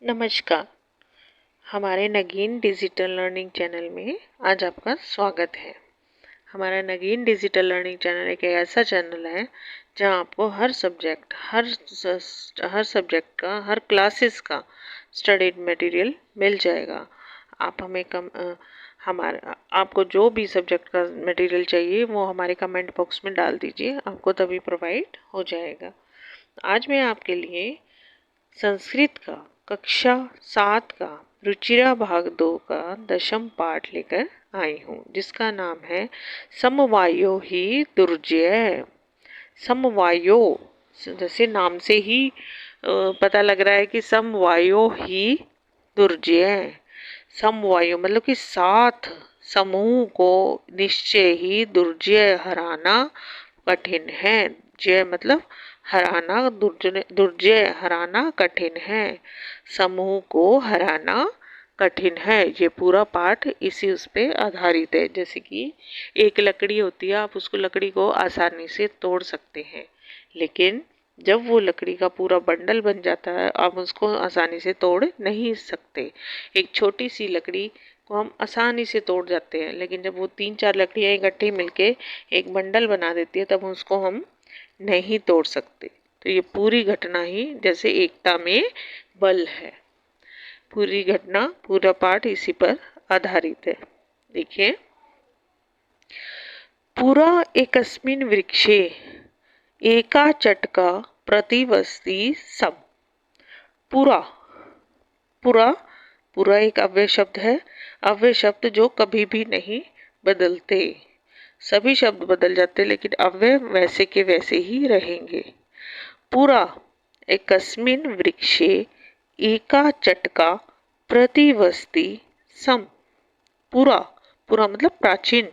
नमस्कार। हमारे नगीन digital learning channel में आज आपका स्वागत है। हमारा नगीन डिजिटल लर्निंग चैनल एक ऐसा चैनल है जहां आपको हर सब्जेक्ट का हर क्लासेस का स्टडीड मटेरियल मिल जाएगा। आप हमें हमारा आपको जो भी सब्जेक्ट का मटेरियल चाहिए वो हमारे कमेंट बॉक्स में डाल दीजिए, आपको तभी प्रोवाइड हो जाएगा। आज मैं आपके लिए संस्कृत का कक्षा 7 का रुचिरा भाग 2 का 10वीं पाठ लेकर आई हूँ, जिसका नाम है समवायो ही दुर्जय। समवायो जैसे नाम से ही पता लग रहा है कि समवायो ही दुर्जय। समवायो मतलब कि सात समूह को निश्चय ही दुर्जय हराना कठिन है। जय मतलब हराना, दुर्जय हराना कठिन है, समूह को हराना कठिन है। ये पूरा पाठ इसी उस पे आधारित है। जैसे कि एक लकड़ी होती है, आप उसको लकड़ी को आसानी से तोड़ सकते हैं, लेकिन जब वो लकड़ी का पूरा बंडल बन जाता है आप उसको आसानी से तोड़ नहीं सकते। एक छोटी सी लकड़ी को हम आसानी से तोड़ जाते हैं, लेकिन जब वो 3-4 लकड़ियाँ इकट्ठी मिलके एक बंडल बना देती है तब उसको हम नहीं तोड़ सकते। तो ये पूरी घटना ही जैसे एकता में बल है। पूरी घटना, पूरा पाठ इसी पर आधारित है। देखिए, पुरा एकस्मिन् वृक्षे एका चटका प्रतिवस्ति सम। पुरा पुरा पूरा एक अव्यय शब्द है। अव्यय शब्द जो कभी भी नहीं बदलते। सभी शब्द बदल जाते लेकिन अव्यय वैसे के वैसे ही रहेंगे। पुरा एकस्मिन् वृक्षे एका चटका प्रतिवस्ति सम। पुरा पुरा मतलब प्राचीन।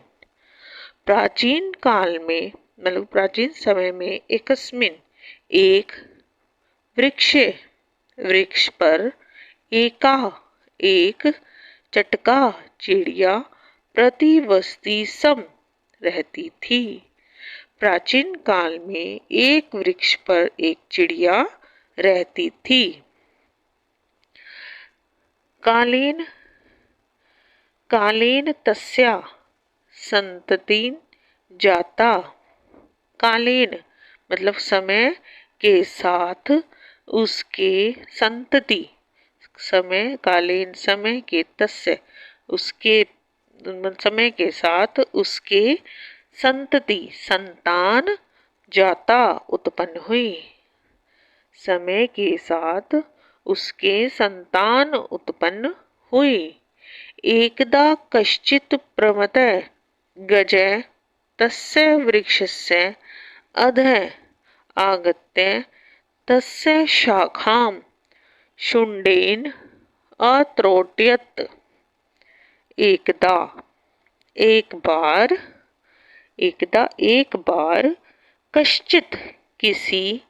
प्राचीन काल में मतलब प्राचीन समय में एकस्मिन एक वृक्षे वृक्ष पर एका एक चटका चिड़िया प्रतिवस्ति सम रहती थी। प्राचीन काल में एक वृक्ष पर एक चिड़िया रहती थी। कालीन कालीन तस्या संततिन जाता। कालीन मतलब समय के साथ उसके संतति, समय कालीन समय के तस्य उसके समय के साथ उसके संतति संतान जाता उत्पन्न हुई। समय के साथ उसके संतान उत्पन्न हुई। एकदा कश्चित् प्रमथः गजः तस्य वृक्षस्य अधः आगत्य तस्य शाखां शुण्डेन अत्रोटयत्। एकदा एक बार, एकदा एक बार, कश्चित किसी,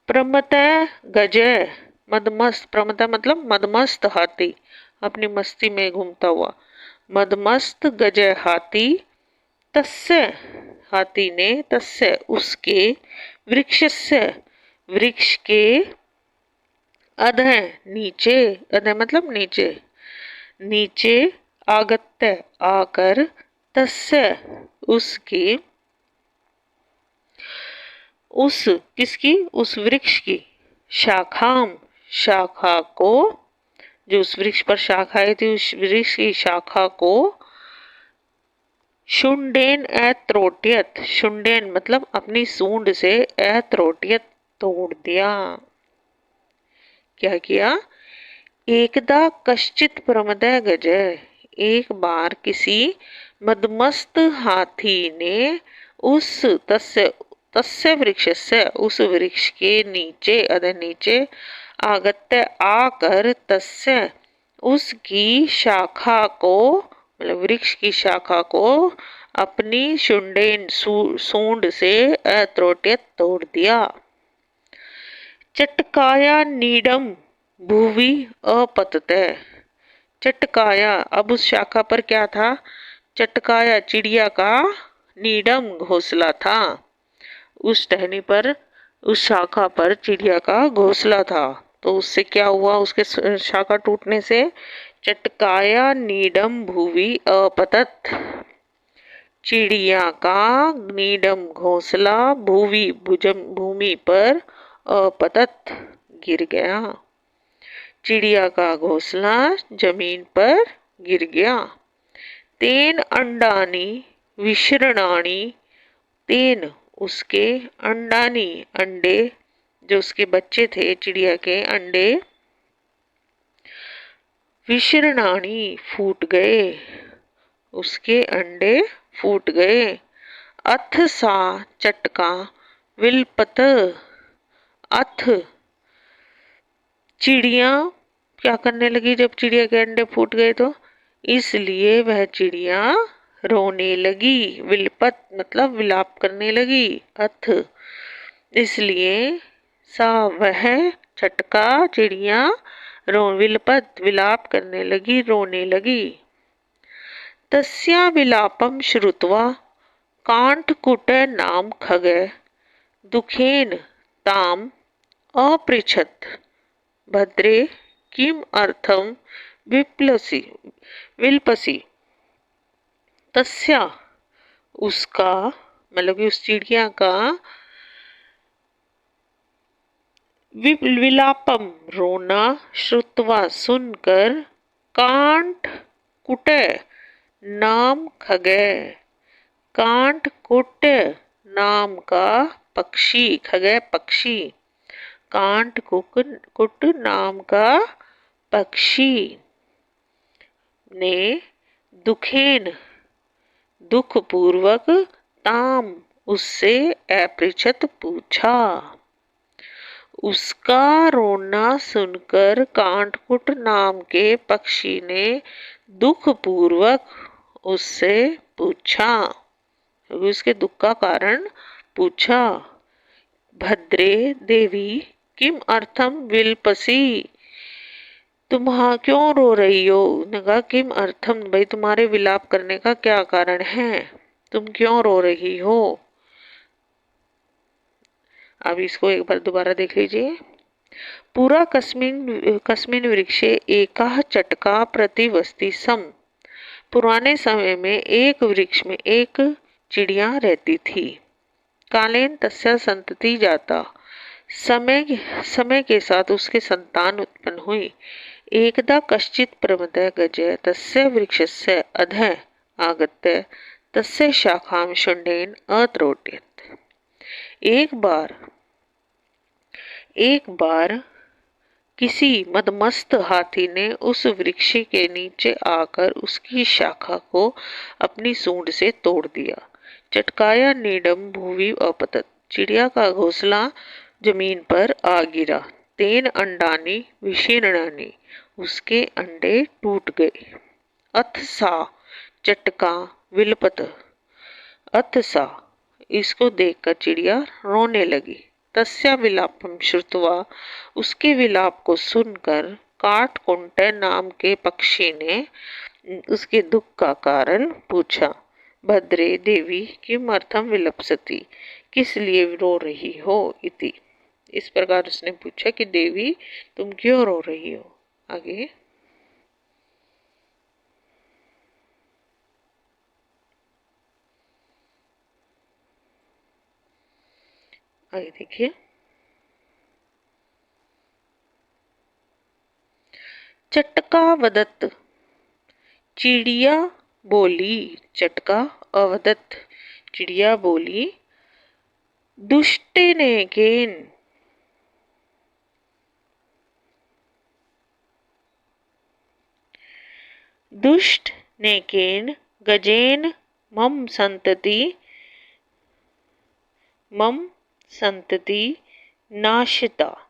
प्रमथः गजः मदमस्त, प्रमथः मतलब मदमस्त हाथी, अपनी मस्ती में घूमता हुआ मदमस्त गजः हाथी, तस्य हाथी ने, तस्य उसके, वृक्षस्य वृक्ष के, अधः नीचे, अधः मतलब नीचे, नीचे, आगत्य आकर, तस्य उसके, उस किसकी, उस वृक्ष की, शाखाम शाखा को, जो उस वृक्ष पर शाखाएं थी उस वृक्ष की शाखा को, शुंडेन अत्रोट्यत, शुंडेन मतलब अपनी सूंड से, अत्रोट्यत तोड़ दिया। क्या किया? एकदा कश्चित प्रमदः गजः, एक बार किसी मदमस्त हाथी ने उस तस्य वृक्ष से, उस वृक्ष के नीचे, अधः नीचे, आगत्य आकर, तस्य उसकी शाखा को मतलब वृक्ष की शाखा को अपनी शुंडेन सूंड से अत्रोट्यत तोड़ दिया। चटकाया नीडम भुवि अपततः। चटकाया, अब उस शाखा पर क्या था? चटकाया चिड़िया का नीडम घोंसला था। उस टहनी पर, उस शाखा पर चिड़िया का घोंसला था। तो उससे क्या हुआ, उसके शाखा टूटने से? चटकाया नीडम भुवि अपतत, चिड़िया का नीडम घोंसला भूवि भुजम भूमि पर अपतत गिर गया। चिड़िया का घोंसला जमीन पर गिर गया। तेन अंडानी विशरणानी, तेन उसके, अंडानी अंडे, जो उसके बच्चे थे चिड़िया के अंडे, विशरणानी फूट गए, उसके अंडे फूट गए। अथ सा चटका विलपत, अथ चिड़िया क्या करने लगी जब चिड़िया के अंडे फूट गए तो? इसलिए वह चिड़िया रोने लगी। विलपत मतलब विलाप करने लगी। अथ इसलिए, सा वह, चटका चिड़िया, विलपत विलाप करने लगी, रोने लगी। तस्या विलापम श्रुत्वा कांठकुट नाम खगे दुखेन ताम अपृच्छत भद्रे किम अर्थम विप्लसी विल्पसी। तस्या उसका, मतलब कि उस चिड़िया का, विलापम रोना, श्रुत्वा सुनकर, कांठ कुटे नाम खगे, कांठ कुट नाम का पक्षी, खगे पक्षी, कांठ कुट नाम का पक्षी ने दुखेन दुख पूर्वक, ताम उससे, अपृच्छत पूछा। उसका रोना सुनकर कांठकुट नाम के पक्षी ने दुख पूर्वक उससे पूछा, उसके दुख का कारण पूछा। भद्रे देवी किम अर्थम विलपसी, तुम क्यों रो रही हो? ने कहा किम अर्थम, भाई तुम्हारे विलाप करने का क्या कारण है, तुम क्यों रो रही हो? अब इसको एक बार दोबारा देख लीजिए। पूरा कस्मिन कस्मिन वृक्षे एकाह चटका प्रतिवस्ति सम, पुराने समय में एक वृक्ष में एक चिड़िया रहती थी। कालेन तस्या संतति जाता, समय समय के साथ उसके संतान उत्पन्न हुई। एकदा कश्चित प्रमदः गजः तस्य वृक्षस्य अधः आगत्य तस्य शाखां शुण्डेन अत्रोटयत्। एक बार किसी मदमस्त हाथी ने उस वृक्ष के नीचे आकर उसकी शाखा को अपनी सूंड से तोड़ दिया। चटकाया नीडम भूवि अपतत, चिड़िया का घोंसला जमीन पर आ गिरा। तेन अंडानी विशीर्णानी, उसके अंडे टूट गए। अथ सा चटका विलपत, अथ सा इसको देखकर चिड़िया रोने लगी। तस्या विलापम श्रुत्वा, उसके विलाप को सुनकर, काठकुंट नाम के पक्षी ने उसके दुख का कारण पूछा। भद्रे देवी किमर्थम विलपसती, किस लिए रो रही हो? इति, इस प्रकार उसने पूछा कि देवी तुम क्यों रो रही हो? आगे देखिए। चटका वदत, चिड़िया बोली। चटका अवदत, चिड़िया बोली। दुष्टे केन, दुष्ट ने केन गजेन मम संतति नाशिता।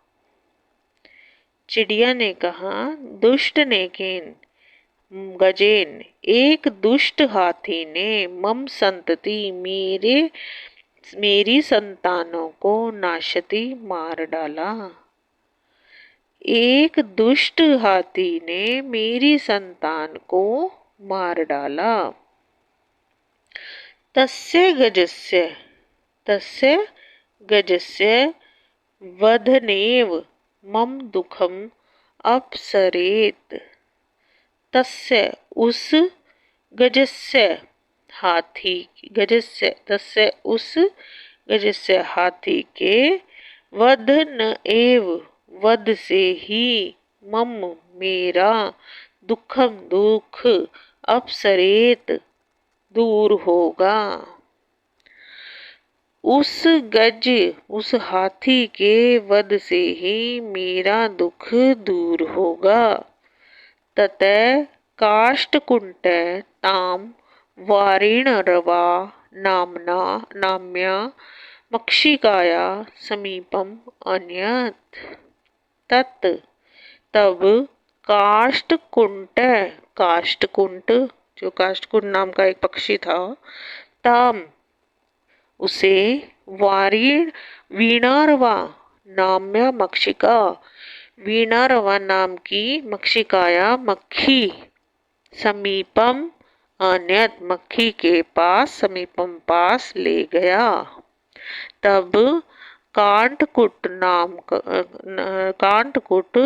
चिड़िया ने कहा दुष्ट ने केन गजेन, एक दुष्ट हाथी ने, मम संतति मेरी संतानों को, नाशती मार डाला। एक दुष्ट हाथी ने मेरी संतान को मार डाला। तस्य गजस्य वधनेव मम दुखम अपसरेत। तस्य उस गजस्य हाथी गजस्य तस्य उस गजस्य हाथी के वध न एव वध से ही मम मेरा दुखम दुख अपसरेत दूर होगा। उस हाथी के वध से ही मेरा दुख दूर होगा। ततः काष्ठकुंट ताम वारिणरवा नाम्या मक्षिकाया समीपम अन्यत्। तत् तब काष्ठकुंट जो काष्ठकुंट नाम का एक पक्षी था, ताम उसे वीणारवा नाम्या मक्षिका वीणारवा नाम की मक्षिकाया मक्खी समीपम अन्यत मक्खी के पास समीपम पास ले गया। तब कांटकुट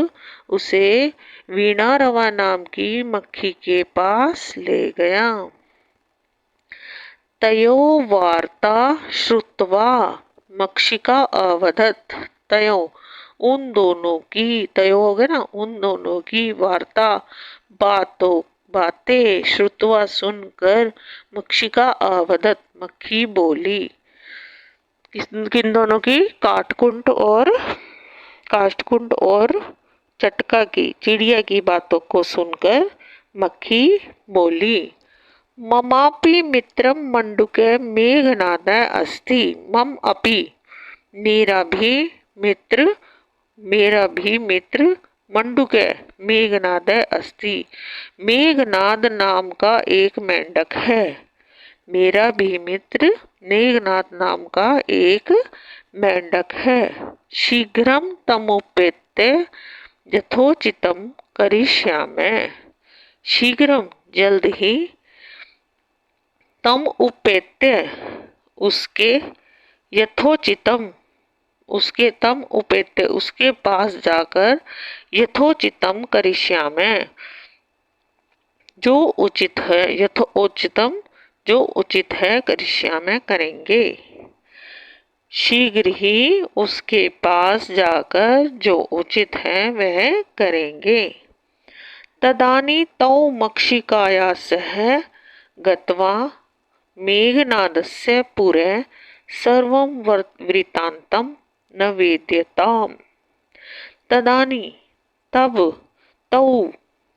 उसे वीणारवा नाम की मक्खी के पास ले गया। तयो वार्ता श्रुत्वा मक्षिका अवदत्। तयो उन दोनों की तयो हो गया ना, उन दोनों की वार्ता बातें श्रुत्वा सुनकर मक्षिका अवदत् मक्खी बोली। किन दोनों की? काष्ठकुंड और चटका की चिड़िया की बातों को सुनकर मक्खी बोली। ममापि मित्रम मंडूके मेघनादः अस्ति। मम अपि मेरा भी मित्र मंडूके मेघनादः अस्ति। मेघनाद नाम का एक मेंढक है। मेरा भी मित्र मेघनाद नाम का एक मेंढक है। शीघ्रम तमुपेत्य यथोचितम करिष्यामि। शीघ्रम जल्द ही तम उपेत्य उसके यथोचितम उसके पास जाकर यथोचितम करिष्यामि जो उचित है यथोचितम जो उचित है करिष्यामि करेंगे। शीघ्र ही उसके पास जाकर जो उचित है वह करेंगे। तदानी तौ मक्षिकाया सह गत्वा मेघनादस्य पुरे सर्वं वृत्तान्तं नवेद्यताम्। तदानी तब तौ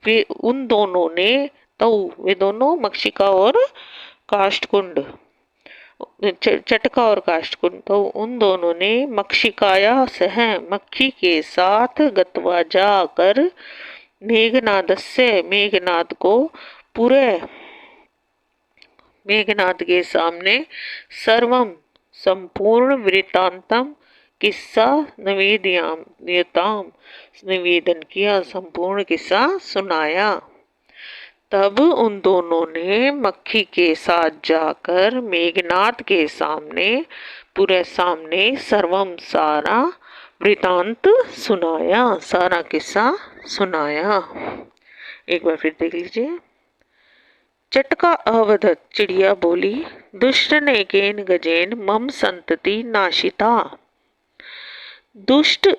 वे उन दोनों ने वे दोनों मक्षिका और काष्ठकुंड चटका और काष्ठकुंड तो उन दोनों ने मक्षिकाया सह मक्खी के साथ गत्वा जाकर मेघनाद को पूरे मेघनाद के सामने सर्वम संपूर्ण वृत्तांतम किस्सा निवेदन किया, संपूर्ण किस्सा सुनाया। तब उन दोनों ने मक्खी के साथ जाकर मेघनाद के सामने पूरे सामने सर्वम सारा वृतांत सुनाया, सारा किस्सा सुनाया। एक बार फिर देख लीजिए। चटका अवदत् चिड़िया बोली, दुष्ट ने केन गजेन मम संतति नाशिता।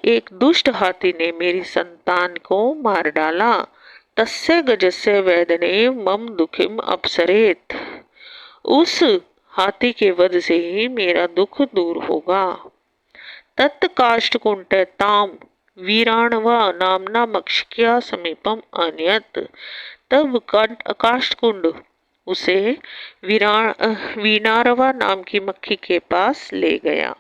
एक दुष्ट हाथी ने मेरी संतान को मार डाला। तस्य गजस्य वेदने मम दुखिम अपसरेत। उस हाथी के वध से ही मेरा दुख दूर होगा। तत्काष्ठकुंट ताम वीराणवा नामना मक्षिका समीपम अन्यत। तब काष्ठकुंड उसे वीणारवा नाम की मक्खी के पास ले गया।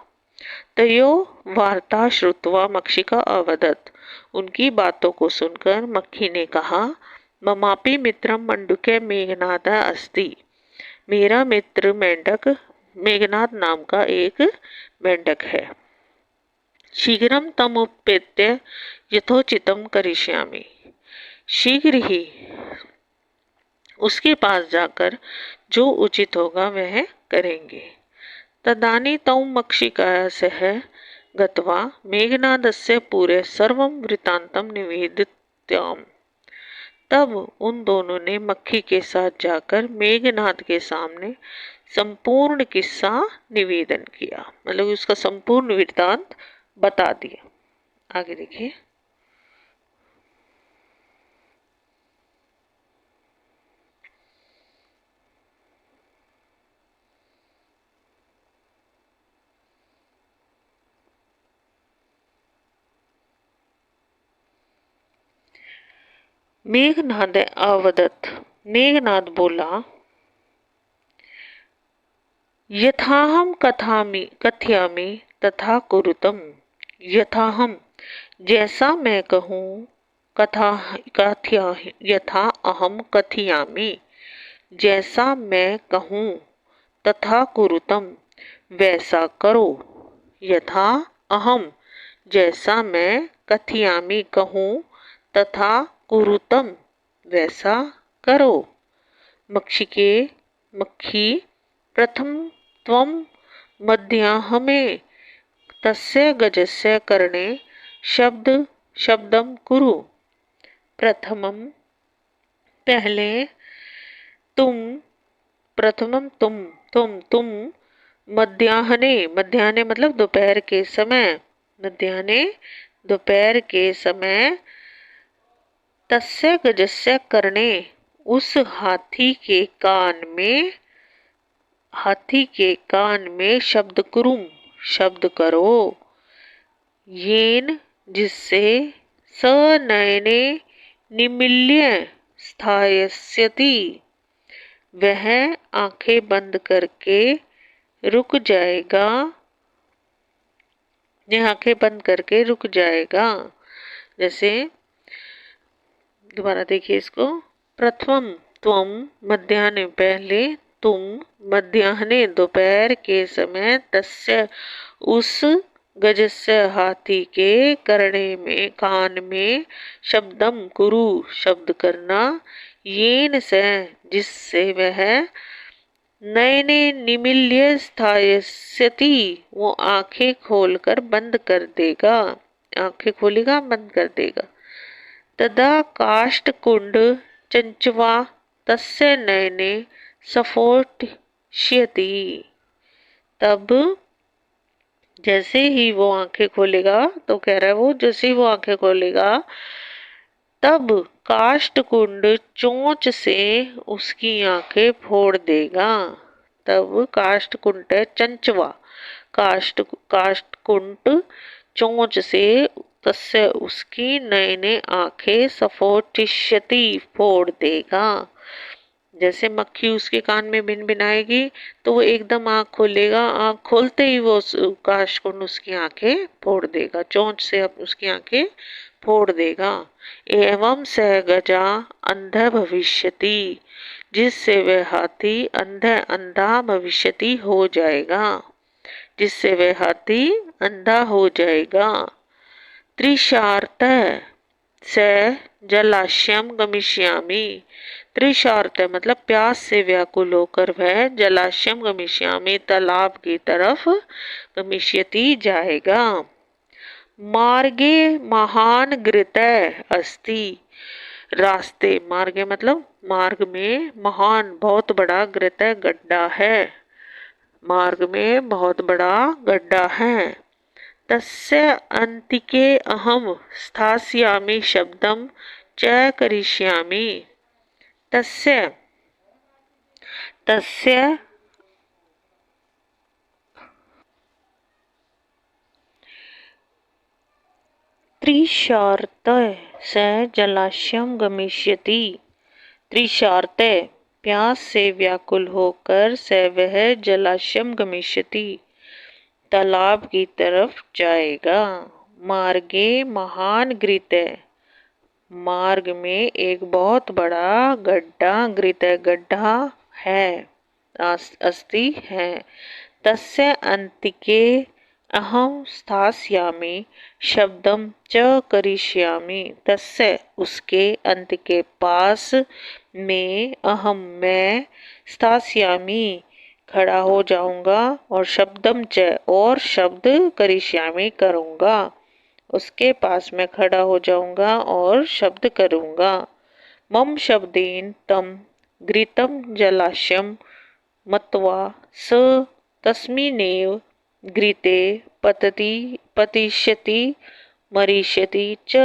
तयो वार्ता श्रुत्वा मक्षिका अवदत्। उनकी बातों को सुनकर मक्खी ने कहा, ममापि मित्रम मंडूके मेघनादः अस्ति। मेरा मित्र मेंढक मेघनाद नाम का एक मेंढक है। शीघ्रम तमुपेत्य यथोचितम करिष्यामि। शीघ्र ही उसके पास जाकर जो उचित होगा वह करेंगे। तदानी तौ मक्षिकाया सह गत्वा मेघनादस्य पूरे सर्वं वृत्तांतम निवेदितम्। तब उन दोनों ने मक्खी के साथ जाकर मेघनाद के सामने संपूर्ण किस्सा निवेदन किया, मतलब उसका संपूर्ण वृत्तांत बता दिया। आगे देखिए। मेघनाद अवदत्, मेघनाद बोला, यथाहम कथयामि तथा कुरुतम। यथाहम जैसा मैं कहूँ, कथा कथया यथा अहम कथयामि जैसा मैं कहूँ, तथा कुरुतम वैसा करो। यथा अहम जैसा मैं कथयामि कहूँ, तथा कुरुतम वैसा करो। मक्खी प्रथम त्वं मध्याह्ने तस्य गजस्य करणे शब्दम कुरु। प्रथमम पहले, तुम प्रथमम तुम मध्याह्ने, मध्याह्ने मतलब दोपहर के समय, मध्याह्ने दोपहर के समय, तस्य गजस्य करणे उस हाथी के कान में शब्द कुरुम शब्द करो। येन जिससे स नयने निमील्य स्थास्यति वह आंखें बंद करके रुक जाएगा, यह आंखें बंद करके रुक जाएगा। जैसे दोबारा देखिए इसको। प्रथम त्वम मध्याह्ने पहले, तुम मध्याह्ने दोपहर के समय, तस्य उस, गजस्य हाथी के, करणे में कान में, शब्दम कुरु शब्द करना, येन से जिससे वह, नयने निमील्य स्थास्यति वो आंखें खोलकर बंद कर देगा, आंखें खोलेगा बंद कर देगा। तदा काष्ठकुंड चंचवा तस्य नयने सफोष्यति तब जैसे ही वो आंखें खोलेगा, तो कह रहा है वो जैसे ही वो आंखें खोलेगा, तब काष्ठकुंड चोंच से उसकी आंखें फोड़ देगा। तब काष्ठकुंड चंचवा, काष्ठकुंड चोंच से, तस्य उसकी नयने आंखें, सफोटिष्यति फोड़ देगा। जैसे मक्खी उसके कान में भिन भिनाएगी तो वो एकदम आंख खोलेगा, आंख खोलते ही वो काष्ठकुंड उसकी आंखें फोड़ देगा, चोंच से अब उसकी आंखें फोड़ देगा। एवं स गजा अंध भविष्यति जिससे वह हाथी अंधा भविष्यति हो जाएगा, जिससे वह हाथी अंधा हो जाएगा। त्रिशार्थ स जलाशयम गमिष्यामि, त्रिशार्थ मतलब प्यास से व्याकुल होकर वह जलाशयम गमिष्यामि तालाब की तरफ गमिष्यति जाएगा। मार्गे महान घृतः अस्ति, रास्ते, मार्गे मतलब मार्ग में, महान बहुत बड़ा, घृतः गड्ढा है, मार्ग में बहुत बड़ा गड्ढा है। तस्य अंतिके अहम स्थास्यामि शब्दम च करिष्यामि, तस्य त्रिशार्त स जलाशयम गमिष्यति, त्रिशार्त प्यास से व्याकुल होकर, स वह जलाशयम गमिष्यति तालाब की तरफ जाएगा। मार्गे महान घृत, मार्ग में एक बहुत बड़ा गड्ढा, घृत गड्ढा है, अस्ति है। तस्य अंतिके अहम स्थास्यामि शब्दम च करिष्यामि, तस्य उसके अंत के पास में, अहम मैं, स्थास्यामि खड़ा हो जाऊंगा, और शब्दम च और शब्द करिष्यामि करूंगा, उसके पास मैं खड़ा हो जाऊंगा और शब्द करूंगा। मम शब्देन तम घृतम जलाशयम मत्वा स तस्मिनेव घृते पतति पतिष्यति मरिष्यति च।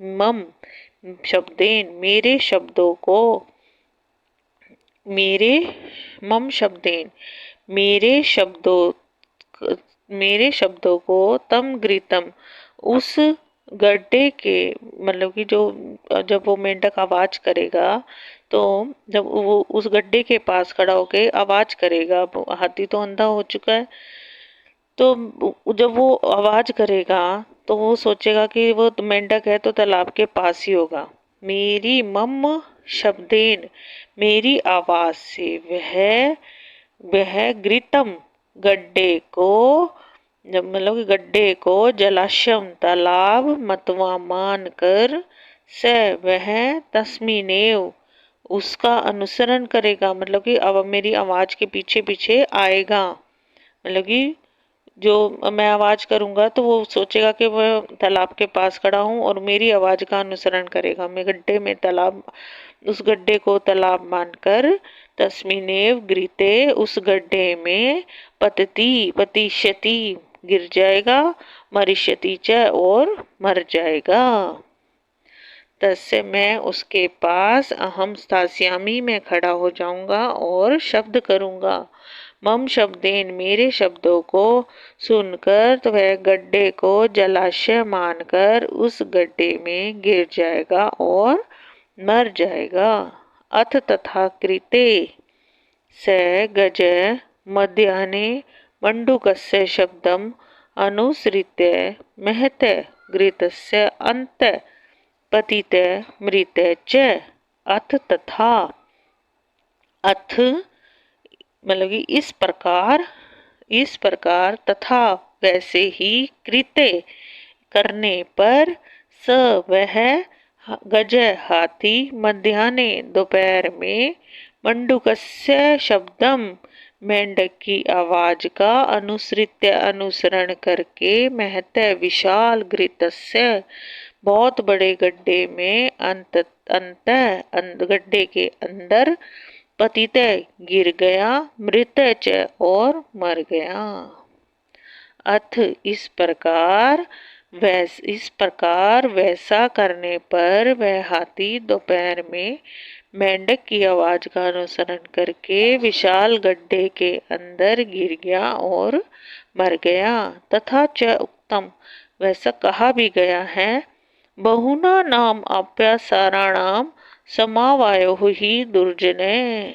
मम शब्देन मेरे मम शब्देन मेरे शब्दों को तम घृतम उस गड्ढे के, मतलब कि जो जब वो मेंढक आवाज करेगा, तो जब वो उस गड्ढे के पास खड़ा होके आवाज करेगा, हाथी तो अंधा हो चुका है, तो जब वो आवाज करेगा तो वो सोचेगा कि वो मेंढक है तो तालाब के पास ही होगा। मेरी मम शब्देन मेरी आवाज से वह घृतम गड्ढे को, जब मतलब कि गड्ढे को जलाशयम तालाब मतवा मान कर स वह तस्मीनेव उसका अनुसरण करेगा, मतलब कि अब मेरी आवाज के पीछे पीछे आएगा। मतलब कि जो मैं आवाज करूंगा तो वो सोचेगा कि वह तालाब के पास खड़ा हूँ और मेरी आवाज का अनुसरण करेगा। मैं गड्ढे में तालाब, उस गड्ढे को तालाब मानकर तस्मिनेव गिरते उस गड्ढे में पतिष्यति गिर जाएगा, मरिष्यति च और मर जाएगा। तस्य मैं उसके पास अहम स्थास्यामी में खड़ा हो जाऊंगा और शब्द करूंगा। मम शब्देन मेरे शब्दों को सुनकर तो वह गड्ढे को जलाशय मानकर उस गड्ढे में गिर जाएगा और मर जाएगा। अथ तथा कृते स गज मध्याह्ने मंडूकस्य शब्दम अनुसृत्य महत घृतस्य अंत पतित मृत च। अथ तथा, अथ मतलब कि इस प्रकार तथा वैसे ही कृत्य करने पर स वह गज हाथी मध्याह्ने दोपहर में मंडूकस्य शब्दम मेंढक की आवाज का अनुसरण करके महत विशाल घृतस्य बहुत बड़े गड्ढे में गड्ढे के अंदर पतित गिर गया, मृत च और मर गया। अथ इस प्रकार वैसा करने पर वह हाथी दोपहर में मेंढक की आवाज का अनुसरण करके विशाल गड्ढे के अंदर गिर गया और मर गया। तथा च उत्तम वैसा कहा भी गया है, बहुना नाम अप्यासाराणाम समावायो ही दुर्जने।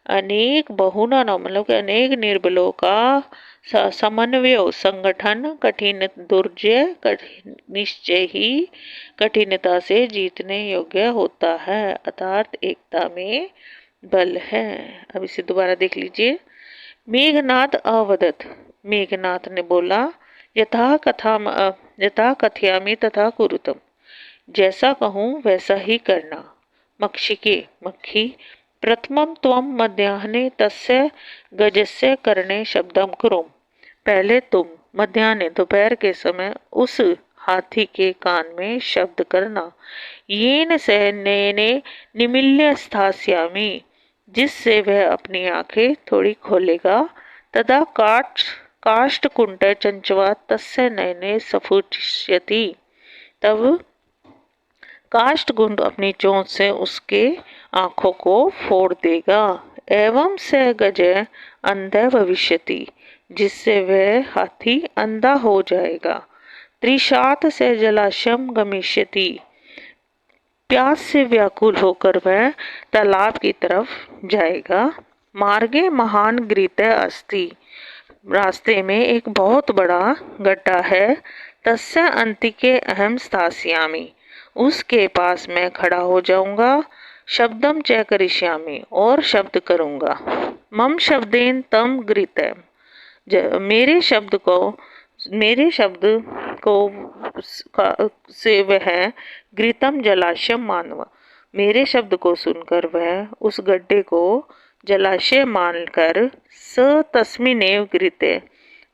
अनेक बहुना नाम मतलब अनेक निर्बलों का समन्वय संगठन कठिन दुर्जय निश्चय ही कठिनता से जीतने योग्य होता है, अर्थात एकता में बल है। अब इसे दोबारा देख लीजिए। मेघनाथ अवदत, मेघनाथ ने बोला, यथा कथयामि तथा कुरुतम, जैसा कहूँ वैसा ही करना। मक्षिके मक्खी, प्रथमम त्वम मध्याह्ने तस्य गजस्य करने शब्दम कुरुम, पहले तुम मध्याह्ने दोपहर के समय उस हाथी के कान में शब्द करना। येन स नयने निमील्य स्थास्यामि, जिससे वह अपनी आंखें थोड़ी खोलेगा। तदा काष्ठ कुंट चंचवा तस्य नयने सफुष्यति, तब काष्ठ कुंड अपनी चोंच से उसके आंखों को फोड़ देगा। एवं स गज अंधा भविष्यति, जिससे वह हाथी अंधा हो जाएगा। त्रिशात से जलाशयम गमिष्यति, प्यास से व्याकुल होकर वह तालाब की तरफ जाएगा। मार्गे महान घृत अस्ति, रास्ते में एक बहुत बड़ा गड्ढा है। तस्य अंतिके अहम स्थास्यामि, उसके पास मैं खड़ा हो जाऊंगा। शब्दम च करिष्यामि और शब्द करूंगा। मम शब्देन तम घृत, मेरे शब्द को से वह घृतम जलाशयम मानवा, मेरे शब्द को सुनकर वह उस गड्ढे को जलाशय मानकर स तस्मिनेव गृते,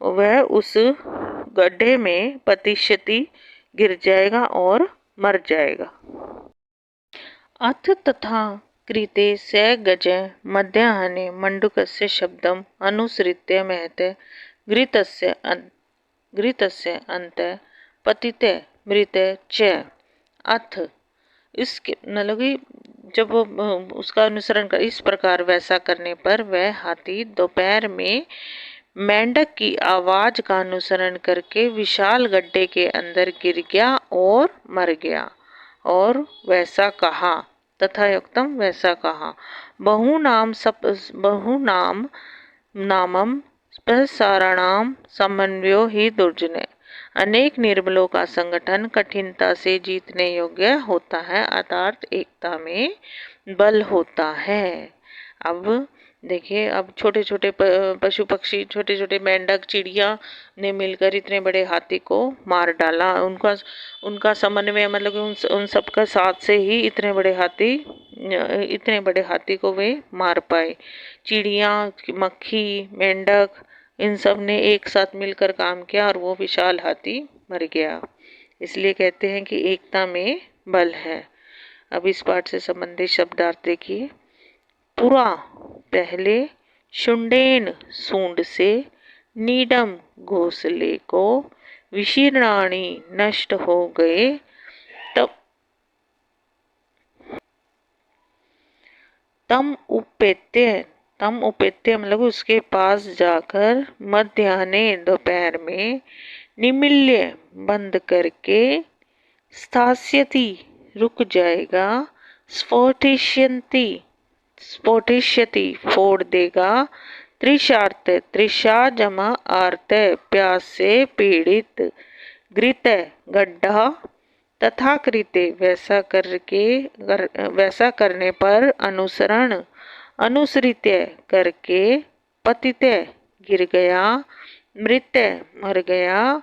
वह उस गड्ढे में पतिष्यति गिर जाएगा और मर जाएगा। अथ तथा कृते स गज मध्याह्ने मंडूकस्य शब्दम अनुसृत्य महते घृतस्य अन्ते पतिते मृते च। अथ इसके मतलब कि जब उसका अनुसरण कर इस प्रकार वैसा करने पर वह हाथी दोपहर में मेंढक की आवाज का अनुसरण करके विशाल गड्ढे के अंदर गिर गया और मर गया। और वैसा कहा तथा युक्तम वैसा कहा, बहुनाम नामम प्रसारणाम समन्वयो ही दुर्जने, अनेक निर्बलों का संगठन कठिनता से जीतने योग्य होता है, अर्थात एकता में बल होता है। अब देखिए, अब छोटे छोटे पशु पक्षी, छोटे छोटे मेंढक चिड़िया ने मिलकर इतने बड़े हाथी को मार डाला। उनका समन्वय मतलब उन सबका साथ से ही इतने बड़े हाथी को वे मार पाए। चिड़िया, मक्खी, मेंढक, इन सब ने एक साथ मिलकर काम किया और वो विशाल हाथी मर गया। इसलिए कहते हैं कि एकता में बल है। अब इस पाठ से संबंधित शब्दार्थ देखिए। पुरा, पहले, शुंडेन, सूंड से, नीडम, घोंसले को, विशीर्णाणी, नष्ट हो गए, तम उपेत्य मतलब उसके पास जाकर, मध्याह्ने, दोपहर में, निमिल्य, बंद करके, स्थास्यति, रुक जाएगा, स्फोटिष्यति, फोड़ देगा, तृषार्त, तृषा जमा आर्त, प्यास से पीड़ित, घृत, गड्ढा, तथा कृते, वैसा करने पर, अनुसरण, अनुसृत्य करके, पतिते, गिर गया, मृत, मर गया,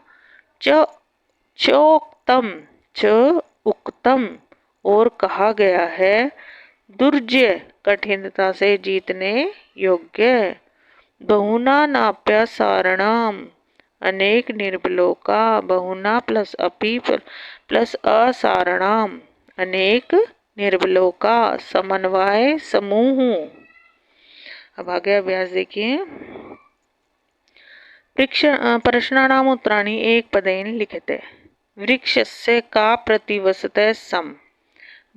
चोक्तम, उक्तम, और कहा गया है, दुर्जय, कठिनता से जीतने योग्य, बहुना नाप्य सारणाम, अनेक निर्बलों का, बहुना प्लस अपि प्लस असारणाम, अनेक निर्बलों का, समन्वय, समूह। अब आगे अभ्यास देखिए। प्रश्नानाम उत्तराणि एक पदेन लिखते। वृक्षस्य का प्रतिवसते सम,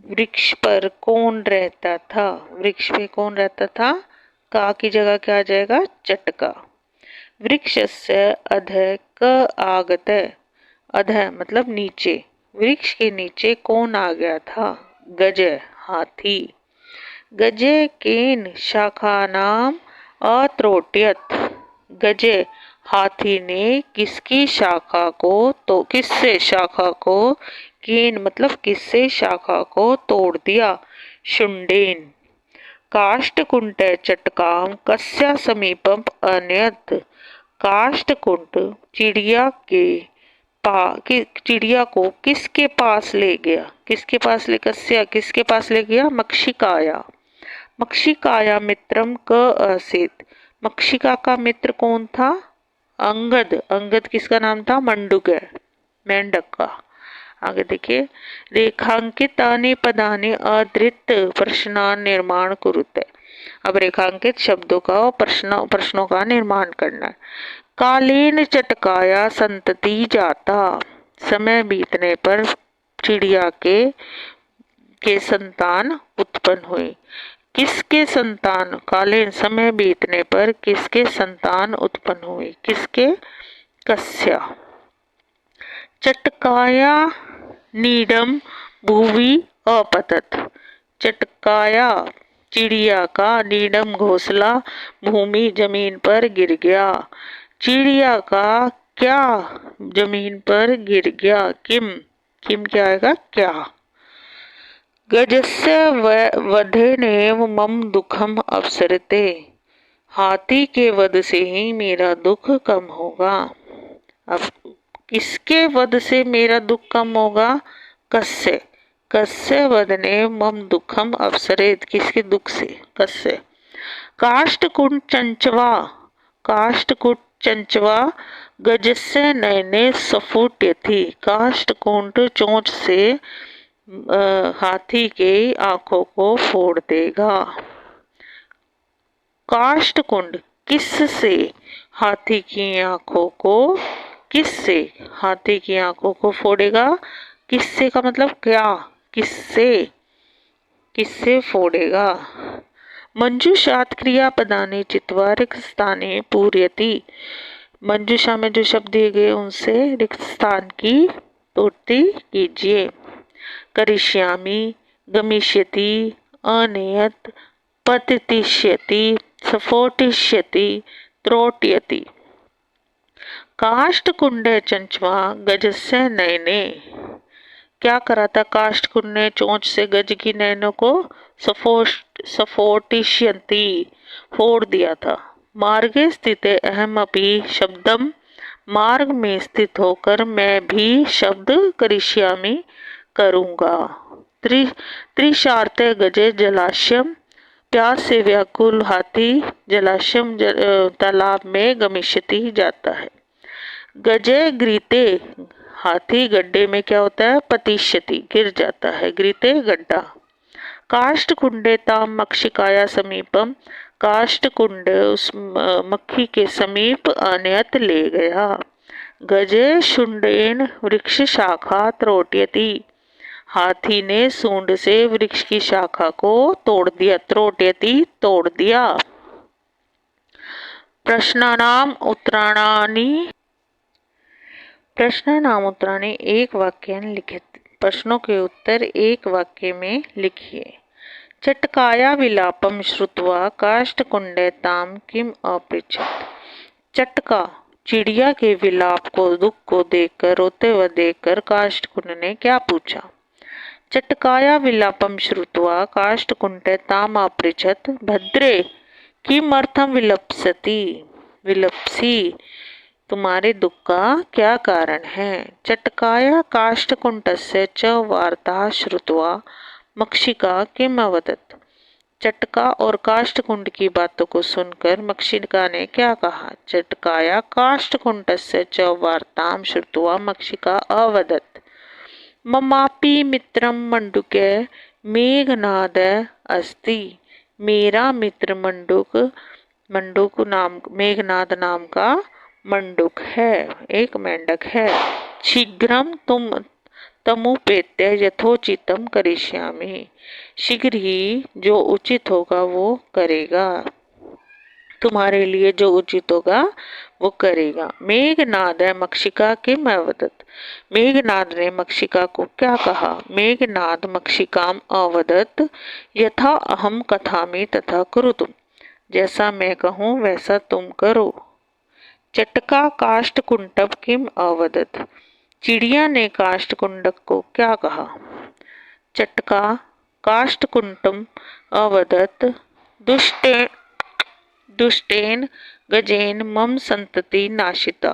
वृक्ष पर कौन रहता था? वृक्ष पे कौन रहता था? का की जगह क्या आ जाएगा? चटका। वृक्षस्य अधः क आगते, अधः मतलब नीचे, वृक्ष के नीचे कौन आ गया था? गज, हाथी। गजे केन शाखानाम अत्रोट्यत, गजे, हाथी ने किसकी शाखा को, तो किससे शाखा को, केन मतलब किससे शाखा को तोड़ दिया? शुंडेन। काष्ठकुंट चटकाम कस्या समीपम अनयत, काष्ठकुंट चिड़िया को किसके पास ले गया? किसके पास ले गया? मक्षिकाया। मक्षिकाया मित्रम क आसीत, मक्षिका का मित्र कौन था? अंगद। अंगद किसका नाम था? मंडूक, मेंढक का। आगे देखिए। रेखांकितानि पदानि अधृत प्रश्नान निर्माण कुरुते, अब रेखांकित शब्दों का प्रश्नों का निर्माण करना है। कालीन चटकाया संतति जाता, समय बीतने पर चिड़िया के संतान उत्पन्न हुई। किसके संतान? कालीन समय बीतने पर किसके संतान उत्पन्न हुई? किसके? कस्या। चटकाया नीडम भूवि अपतत, चटकाया चिड़िया का नीडम घोंसला भूमि जमीन पर गिर गया। चिड़िया का क्या जमीन पर गिर गया? किम क्या आएगा? क्या। गजस्य वधेनेव मम दुखम अपसरते, हाथी के वध से ही मेरा दुख कम होगा। अब किसके वध से मेरा दुख कम होगा? कस्य वधने मम दुखम अपसरेत, किसके दुख से? कस्य। काष्ठकुंड चंचवा, काष्ठकुंड चंचवा गजस्य नयने सफुट्यति। काष्ठकुंड चोंच से हाथी के आंखों को फोड़ देगा। काष्ठकुंड किससे हाथी की आंखों को, किससे हाथी की आंखों को फोड़ेगा? किससे का मतलब क्या, किससे, किससे फोड़ेगा? मंजूषात क्रियापदानि चित्वा रिक्त स्थाने पूर्यति। मंजूषा में जो शब्द दिए गए उनसे रिक्त स्थान की पूर्ति कीजिए। करिष्यामि, गमिष्यति, अनेयत, पतिष्यति, स्फोटिष्यति, त्रोट्यति। काष्ठकुंडे चंचवा गजस्य नयने। क्या करा था काष्ठकुंड ने चोंच से गज की नैनों को? स्फोटिष्यति, फोड़ दिया था। मार्गे स्थित अहमपि शब्दम, मार्ग में स्थित होकर मैं भी शब्द करिष्यामि करूंगा। त्रिशार्ते गजे जलाशयम, प्यास से व्याकुल हाथी जलाशयम तालाब में गमिष्यति जाता है। गजे ग्रीते, हाथी गड्ढे में क्या होता है? पतिष्यति, गिर जाता है। ग्रीते गड्ढा। काष्ठकुंडे ताम मक्षिकाया समीपम, काष्ठकुंड उस मक्खी के समीप अनयत ले गया। गजे शुंडेन वृक्ष शाखा त्रोट्यति, हाथी ने सूंड से वृक्ष की शाखा को तोड़ दिया। त्रोट्यति, तोड़ दिया। प्रश्नानाम उत्तराणानि, प्रश्नानाम उत्तराणि एक वाक्य लिखित। प्रश्नों के उत्तर एक वाक्य में लिखिए। चटकाया विलापम श्रुत्वा काष्ठकुंडे ताम किम अपृच्छत। चटका, चिड़िया के विलाप को, दुख को देखकर, रोते हुए देखकर काष्ठकुंड ने क्या पूछा? चटकाया विलापम श्रुत्वा काष्ठकुंडे ताम अपृच्छत भद्रे किमर्थम विलप्सति। विलप्सी, तुम्हारे दुख का क्या कारण है? चटकाया काष्ठकुंडस्य च वार्ता श्रुत्वा मक्षिका किम अवदत्। चटका और काष्ठकुंड की बातों को सुनकर मक्षिका ने क्या कहा? चटकाया काष्ठकुंडस्य च वार्ताम श्रुत्वा मक्षिका अवदत् ममापि मित्रम मंडुके मेघनाद अस्ति। मेरा मित्र मंडुक, मंडुक नाम, मेघनाद नाम का मंडुक है, एक मेंढक है। शीघ्रम तुम तमुपेत्य यथोचितम करिष्यामि। शीघ्र ही जो उचित होगा वो करेगा, तुम्हारे लिए जो उचित होगा वो करेगा। मेघनाद मक्षिका किम अवदत्। मेघनाद ने मक्षिका को क्या कहा? मेघनाद मक्षिकाम अवदत् यथा अहम कथामि तथा कुरुतुम। जैसा मैं कहूँ वैसा तुम करो। चटका काष्ठकुंडम किम अवदत्। चिड़िया ने काष्ठकुंडक को क्या कहा? चटका काष्ठकुंडम अवदत् दुष्टेन, दुष्टेन गजेन मम संतति नाशिता।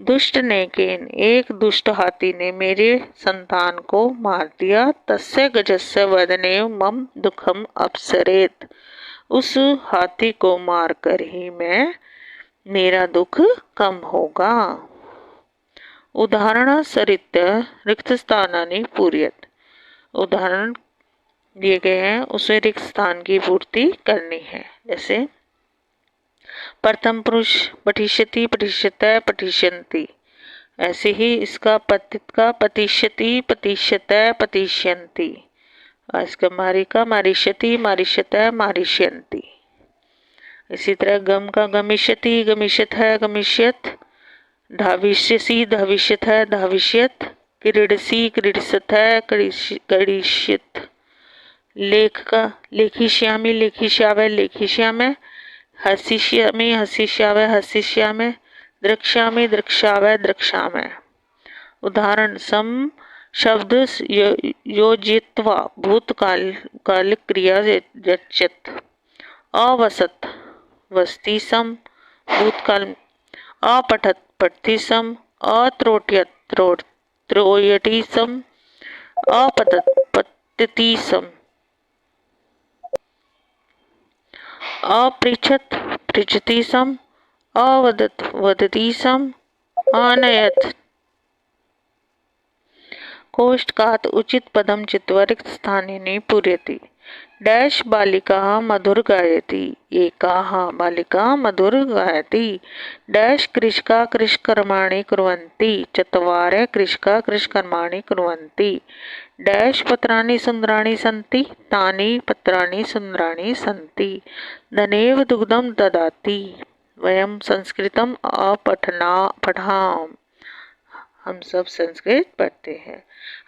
दुष्ट ने केन, एक दुष्ट हाथी ने मेरे संतान को मार दिया। तस्य गजस्य वदने मम दुखम अपसरेत। उस हाथी को मारकर ही मैं, मेरा दुख कम होगा। उदाहरण सरित्य रिक्त स्थानानि पूर्यत। उदाहरण दिए गए हैं, उसे रिक्त स्थान की पूर्ति करनी है। जैसे प्रथम पुरुष पठिष्यति, पठिष्यतः, पठिष्यन्ति। ऐसे ही इसका पतित का पतिष्यति, पतिष्यतः, पतिष्यन्ति। इसका मारी का मारिष्यति, मारिष्यतः, मारिष्यन्ति। इसी तरह गम का गमिष्यति, गमिष्यतः, गमिष्यत। धाविष्यसि, धाविष्यतः, धाविष्यत। क्रीडसि, क्रीडसतः, क्रीडिष्यत। लेख का लेखिष्यामि, लेखिष्यावः, लेखिष्यामः। हसिष्यामि, हसिष्यावः, हसिष्यामः। द्रक्ष्यामि, द्रक्ष्यावः, द्रक्ष्यामः। उदाहरण सम शब्द योजयित्वा भूतकालिक क्रिया यच्यत। अवसत वसति सम भूतकाल। अपठत पठति सम। अत्रोट्यत त्रोयति सम। अपतत पतति सम। अपृच्छत् पृच्छति स्म, अवदत् वदति स्म, आनयत् कोष्ठकात् उचित पदम चित्वा रिक्त स्थाने पूरयति। डैश बालिका मधुर गायति, एकाः बालिका मधुर गायति। डैश कृषका कृषकर्माणि कुर्वन्ति, चत्वारः कृषका कृषकर्माणि कुर्वन्ति। डैश पत्राणि सुन्दराणि सन्ति, तानि पत्राणि सुन्दराणि सन्ति। धनेव दुग्धं ददाति, वयं संस्कृतम पठाम, हम सब संस्कृत पढ़ते हैं।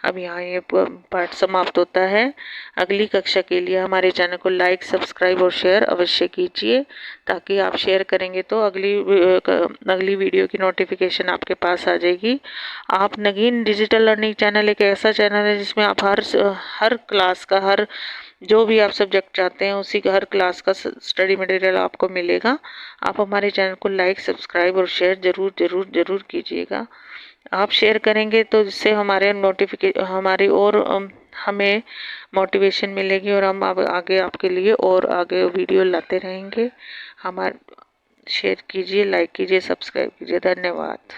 अब यहाँ ये पाठ समाप्त होता है। अगली कक्षा के लिए हमारे चैनल को लाइक, सब्सक्राइब और शेयर अवश्य कीजिए, ताकि आप शेयर करेंगे तो अगली वीडियो की नोटिफिकेशन आपके पास आ जाएगी। आप नगीन डिजिटल लर्निंग चैनल एक ऐसा चैनल है जिसमें आप हर क्लास का, हर जो भी आप सब्जेक्ट चाहते हैं उसी का हर क्लास का स्टडी मटेरियल आपको मिलेगा। आप हमारे चैनल को लाइक, सब्सक्राइब और शेयर जरूर जरूर जरूर कीजिएगा। आप शेयर करेंगे तो इससे हमारी और हमें मोटिवेशन मिलेगी और हम आगे आपके लिए और आगे वीडियो लाते रहेंगे। हमारे शेयर कीजिए, लाइक कीजिए, सब्सक्राइब कीजिए। धन्यवाद।